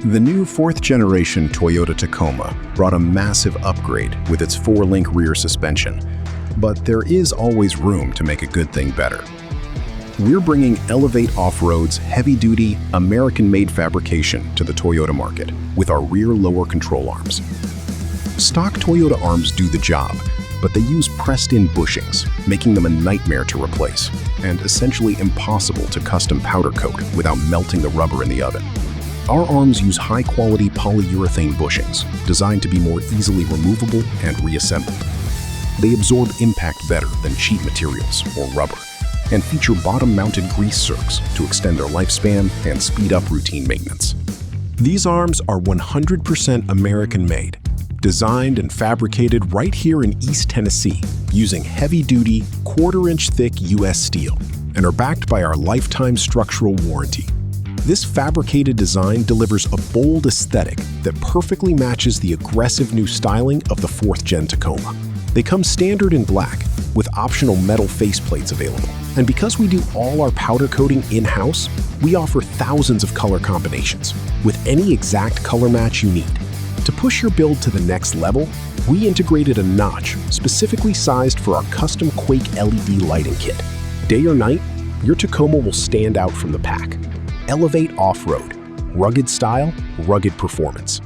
The new fourth-generation Toyota Tacoma brought a massive upgrade with its 4-link rear suspension, but there is always room to make a good thing better. We're bringing Elev8 Off-Road's heavy-duty, American-made fabrication to the Toyota market with our rear lower control arms. Stock Toyota arms do the job, but they use pressed-in bushings, making them a nightmare to replace and essentially impossible to custom powder coat without melting the rubber in the oven. Our arms use high-quality polyurethane bushings designed to be more easily removable and reassembled. They absorb impact better than cheap materials or rubber and feature bottom-mounted grease zerks to extend their lifespan and speed up routine maintenance. These arms are 100% American-made, designed and fabricated right here in East Tennessee using heavy-duty, 1/4-inch thick U.S. steel and are backed by our lifetime structural warranty. This fabricated design delivers a bold aesthetic that perfectly matches the aggressive new styling of the 4th-gen Tacoma. They come standard in black with optional metal faceplates available. And because we do all our powder coating in-house, we offer thousands of color combinations with any exact color match you need. To push your build to the next level, we integrated a notch specifically sized for our custom Quake LED lighting kit. Day or night, your Tacoma will stand out from the pack. Elev8 Off-Road. Rugged style, rugged performance.